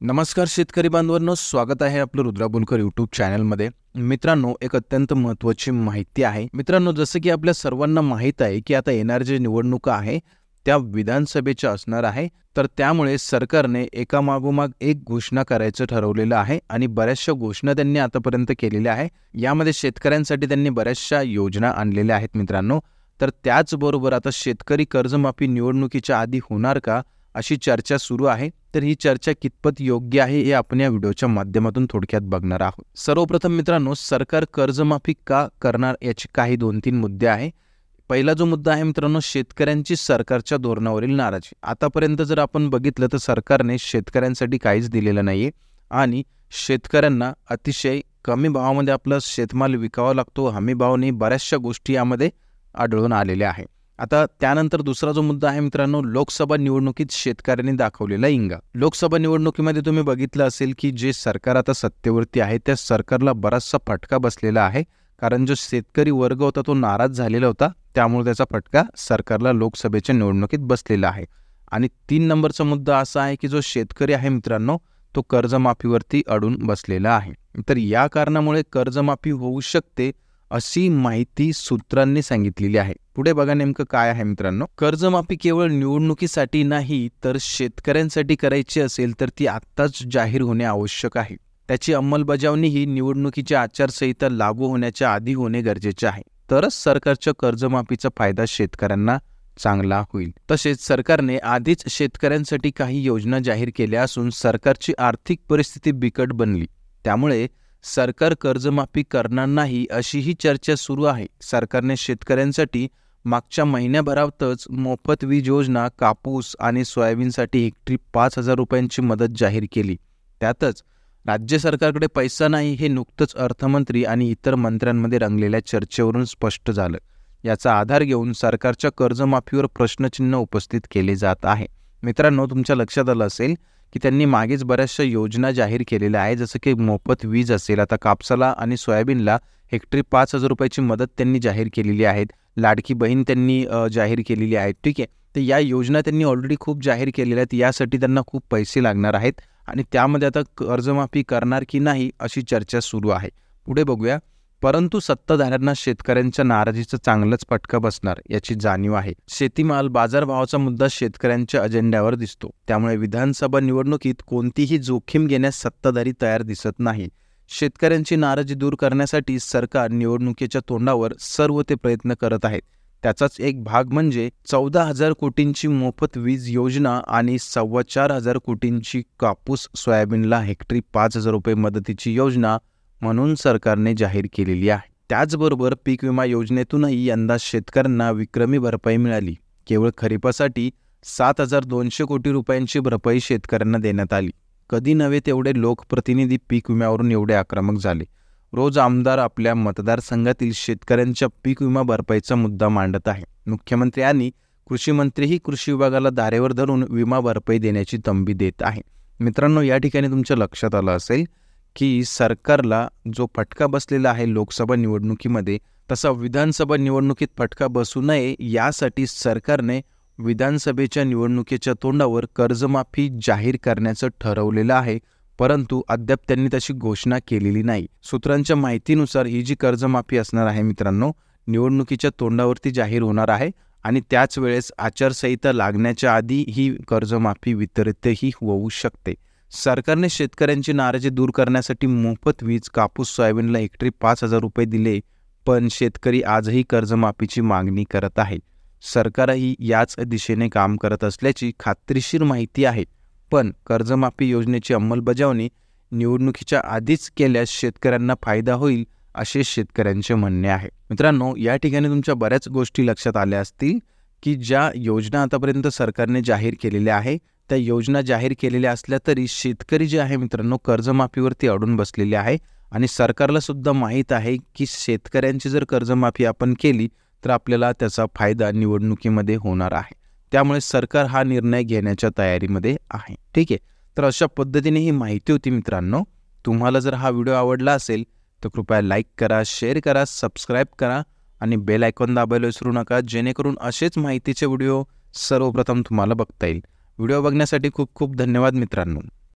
नमस्कार शेतकरी बांधवांनो, स्वागत आहे आपलं रुद्रा बुलकर यूट्यूब चॅनलमध्ये. मित्रांनो, एक अत्यंत महत्त्वाची माहिती आहे. मित्रांनो, जसं की आपल्या सर्वांना माहीत आहे की आता येणाऱ्या जे निवडणुका आहे त्या विधानसभेच्या असणार आहे. तर त्यामुळे सरकारने एकामागोमाग एक घोषणा करायचं ठरवलेलं आहे आणि बऱ्याचशा घोषणा त्यांनी आतापर्यंत केलेल्या आहे. यामध्ये शेतकऱ्यांसाठी त्यांनी बऱ्याचशा योजना आणलेल्या आहेत मित्रांनो. तर त्याचबरोबर आता शेतकरी कर्जमाफी निवडणुकीच्या आधी होणार का, अशी चर्चा सुरू आहे. तर ही चर्चा कितपत योग्य आहे हे आपण या व्हिडिओच्या माध्यमातून थोडक्यात बघणार आहोत. सर्वप्रथम मित्रांनो, सरकार कर्जमाफी का करणार याचे काही 2-3 मुद्दे आहे. पहिला जो मुद्दा आहे मित्रांनो, शेतकऱ्यांची सरकारच्या धोरणावरील नाराजी. आतापर्यंत जर आपण बघितलं तर सरकारने शेतकऱ्यांसाठी काहीच दिलेलं नाहीये आणि शेतकऱ्यांना अतिशय कमी भावामध्ये आपला शेतमाल विकावा लागतो. हमी भाव नाही, बऱ्याचशा गोष्टी यामध्ये आढळून आलेल्या आहे. आता त्यानंतर दुसरा जो मुद्दा आहे मित्रांनो, लोकसभा निवडणुकीत शेतकऱ्यांनी दाखवलेला इंगा. लोकसभा निवडणुकीमध्ये तुम्ही बघितलं असेल की जे सरकार आता सत्तेवरती आहे त्या सरकारला बराचसा फटका बसलेला आहे. कारण जो शेतकरी वर्ग होता तो नाराज झालेला होता, त्यामुळे त्याचा फटका सरकारला लोकसभेच्या निवडणुकीत बसलेला आहे. आणि 3 नंबरचा मुद्दा असा आहे की जो शेतकरी आहे मित्रांनो, तो कर्जमाफीवरती अडून बसलेला आहे. तर या कारणामुळे कर्जमाफी होऊ शकते अशी माहिती सूत्रांनी सांगितलेली आहे. पुढे बघा नेमकं काय आहे मित्रांनो. कर्जमाफी केवळ निवडणुकीसाठी नाही तर शेतकऱ्यांसाठी करायची असेल तर ती आत्ताच जाहीर होणे आवश्यक आहे. त्याची अंमलबजावणी ही निवडणुकीची आचारसंहिता लागू होण्याच्या आधी होणे गरजेचे आहे. तरच सरकारच्या कर्जमाफीचा फायदा शेतकऱ्यांना चांगला होईल. तसेच सरकारने आधीच शेतकऱ्यांसाठी काही योजना जाहीर केल्या असून सरकारची आर्थिक परिस्थिती बिकट बनली. त्यामुळे सरकार कर्जमाफी करणार नाही अशीही चर्चा सुरू आहे. सरकारने शेतकऱ्यांसाठी मागच्या महिन्याभरातच मोफत वीज योजना, कापूस आणि सोयाबीनसाठी हेक्टरी 5,000 रुपयांची मदत जाहीर केली. त्यातच राज्य सरकारकडे पैसा नाही हे नुकतंच अर्थमंत्री आणि इतर मंत्र्यांमध्ये रंगलेल्या चर्चेवरून स्पष्ट झालं. याचा आधार घेऊन सरकारच्या कर्जमाफीवर प्रश्नचिन्ह उपस्थित केले जात आहे. मित्रांनो, तुमच्या लक्षात आलं असेल की त्यांनी मागेच बऱ्याचशा योजना जाहीर केलेल्या आहे, जसं की मोफत वीज असेल, आता कापसाला आणि सोयाबीनला हेक्टरी 5,000 रुपयाची मदत त्यांनी जाहीर केलेली आहे. लाडकी बहीण त्यांनी जाहीर केलेली आहे. ठीक आहे, तर या योजना त्यांनी ऑलरेडी खूप जाहीर केलेल्या आहेत. यासाठी त्यांना खूप पैसे लागणार आहेत आणि त्यामध्ये आता कर्जमाफी करणार की नाही अशी चर्चा सुरू आहे. पुढे बघूया. परंतु सत्ताधाऱ्यांना शेतकऱ्यांच्या नाराजीचा चांगलाच फटका बसणार याची जाणीव आहे. शेतीमाल बाजारभावाचा मुद्दा शेतकऱ्यांच्या अजेंड्यावर दिसतो. त्यामुळे विधानसभा निवडणुकीत कोणतीही जोखीम घेण्यास सत्ताधारी तयार दिसत नाही. शेतकऱ्यांची नाराजी दूर करण्यासाठी सरकार निवडणुकीच्या तोंडावर सर्व ते प्रयत्न करत आहेत. त्याचाच एक भाग म्हणजे 14,000 कोटींची मोफत वीज योजना आणि 4,25,000 कोटींची कापूस सोयाबीनला हेक्टरी 5,000 रुपये मदतीची योजना म्हणून सरकारने जाहीर केलेली आहे. त्याचबरोबर पीक विमा योजनेतूनही यंदा शेतकऱ्यांना विक्रमी भरपाई मिळाली. केवळ खरीपासाठी 7,200 कोटी रुपयांची भरपाई शेतकऱ्यांना देण्यात आली. कधी नव्हे तेवढे लोकप्रतिनिधी पीक विम्यावरून एवढे आक्रमक झाले. रोज आमदार आपल्या मतदारसंघातील शेतकऱ्यांच्या पीक विमा भरपाईचा मुद्दा मांडत आहे. मुख्यमंत्री आणि कृषी मंत्रीही कृषी विभागाला धारेवर धरून विमा भरपाई देण्याची तंबी देत आहे. मित्रांनो, या ठिकाणी तुमच्या लक्षात आलं असेल की सरकारला जो फटका बसलेला आहे लोकसभा निवडणुकीमध्ये, तसा विधानसभा निवडणुकीत फटका बसू नये यासाठी सरकारने विधानसभेच्या निवडणुकीच्या तोंडावर कर्जमाफी जाहीर करण्याचं ठरवलेलं आहे. परंतु अद्याप त्यांनी तशी घोषणा केलेली नाही. सूत्रांच्या माहितीनुसार ही जी कर्जमाफी असणार आहे मित्रांनो, निवडणुकीच्या तोंडावरती जाहीर होणार आहे आणि त्याच वेळेस आचारसंहिता लागण्याच्या आधी ही कर्जमाफी वितरितही होऊ शकते. सरकारने शेतकऱ्यांची नाराजी दूर करण्यासाठी मोफत वीज, कापूस, सोयाबीनला हेक्टरी 5,000 रुपये दिले, पण शेतकरी आजही कर्जमाफीची मागणी करत आहे. सरकारही याच दिशेने काम करत असल्याची खात्रीशीर माहिती आहे. पण कर्जमाफी योजनेची अंमलबजावणी निवडणुकीच्या आधीच केल्यास शेतकऱ्यांना फायदा होईल असे शेतकऱ्यांचे म्हणणे आहे. मित्रांनो, या ठिकाणी तुमच्या बऱ्याच गोष्टी लक्षात आल्या असतील की ज्या योजना आतापर्यंत सरकारने जाहीर केलेल्या आहे त्या योजना जाहीर केलेल्या असल्या तरी शेतकरी जे आहे मित्रांनो कर्जमाफीवरती अडून बसलेले आहे आणि सरकारला सुद्धा माहीत आहे की शेतकऱ्यांची जर कर्जमाफी आपण केली तर आपल्याला त्याचा फायदा निवडणुकीमध्ये होणार आहे. त्यामुळे सरकार हा निर्णय घेण्याच्या तयारीमध्ये आहे. ठीक आहे, तर अशा पद्धतीने ही माहिती होती मित्रांनो. तुम्हाला जर हा व्हिडिओ आवडला असेल तर कृपया लाईक करा, शेअर करा, सबस्क्राईब करा आणि बेल आयकॉन दाबायला विसरू नका, जेणेकरून असेच माहितीचे व्हिडिओ सर्वप्रथम तुम्हाला बघता येईल. व्हिडिओ बघण्यासाठी खूप खूप धन्यवाद मित्रांनो.